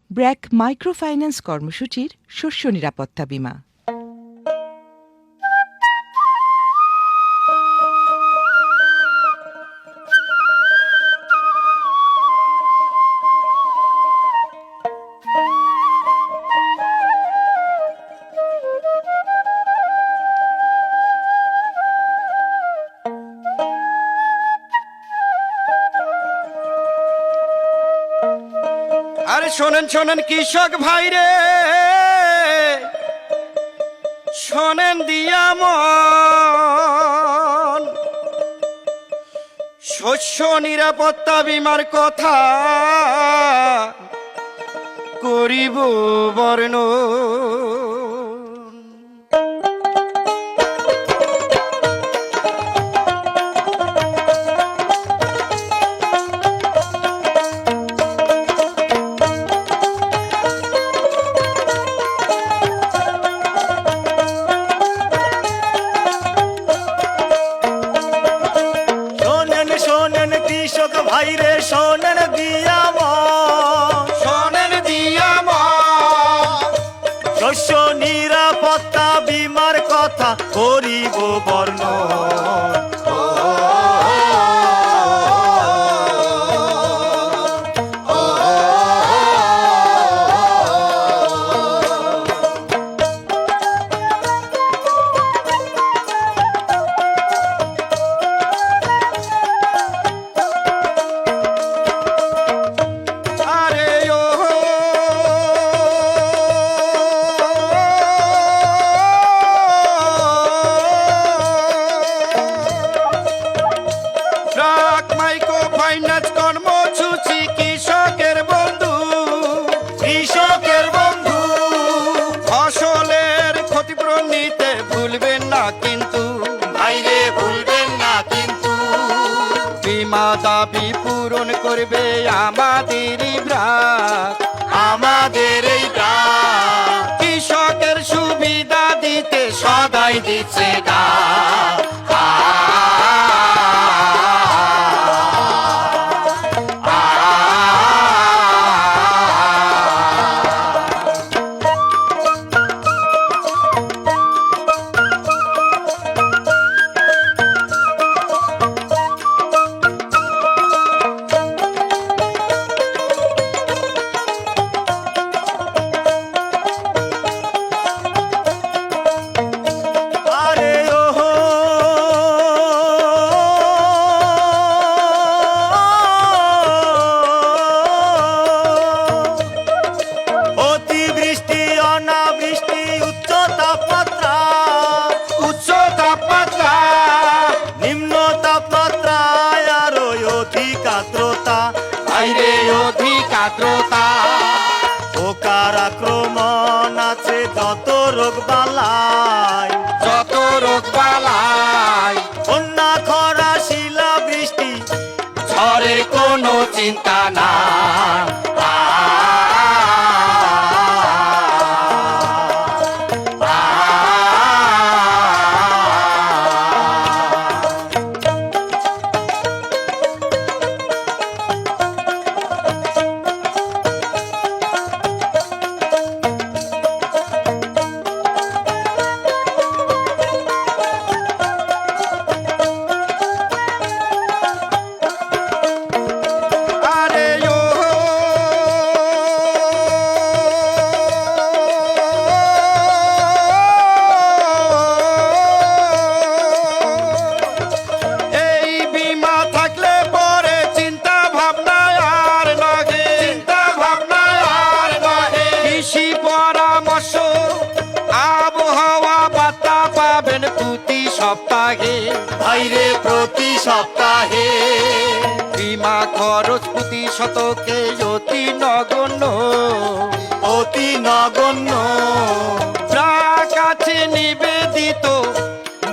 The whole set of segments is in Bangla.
ব্র্যাক মাইক্রোফাইন্যান্স কর্মসূচির শস্য নিরাপত্তা বীমা। আরে শোনেন শোনেন কৃষক ভাই রে, শোনেন দিয়া মন, শস্য নিরাপত্তা বীমার কথা করিব বর্ণন। কৃষক ভাইরে শোনেন দিয়া শোনেন দিয়া শস্য নিরাপত্তা বীমার কথা করিব বর্ণন। ফাইন্যান্স কর্মসূচি কৃষকের বন্ধু, কৃষকের বন্ধু ফসলের ক্ষতিপূরণ নিতে ভুলবেন না কিন্তু, ভাইরে ভুলবেন না কিন্তু। বীমা দাবি পূরণ করবে আমাদেরই ব্রাক, আমাদের এই ডাক কৃষকের সুবিধা দিতে সদাই দিচ্ছে ডাক। বাইরে অধিক আর্দ্রতা, পোকার আক্রমণ আছে যত রোগ বালাই, যত রোগ বালাই, বন্যা খরা শিলা বৃষ্টি ঝড়ের কোনো চিন্তা না। সপ্তাহে ভাইরে প্রতি সপ্তাহে বীমা খরচ প্রতি শতকে অতি নগণ্য, অতি নগণ্য। ব্র্যাক আছে নিবেদিত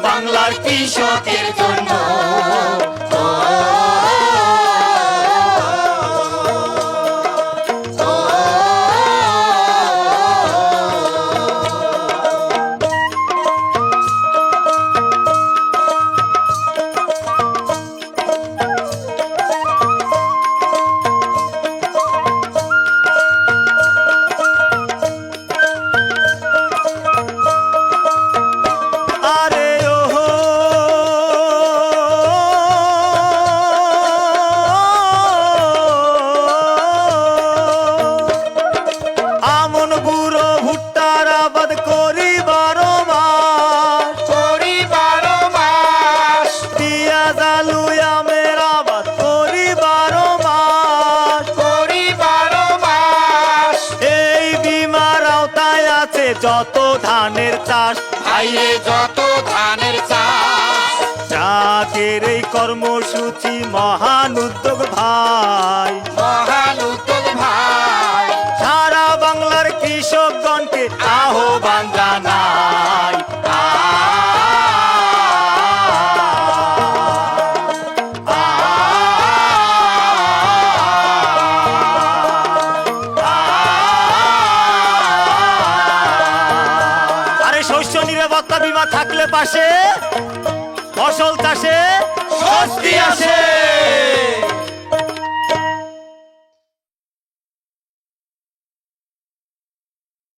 বাংলার কৃষকের জন্য। যত ধানের চাষ, ভাইরে যত ধানের চাষ, চাকের এই কর্মসূচি মহান উদ্যোগ ভাই। মহান উদ্যোগ ভাই, সারা বাংলার কৃষকগণকে আহ্বান জানাই। আরে শস্য নিরাপত্তা বীমা থাকলে পাশে ফসল চাষে স্বস্তি আসে।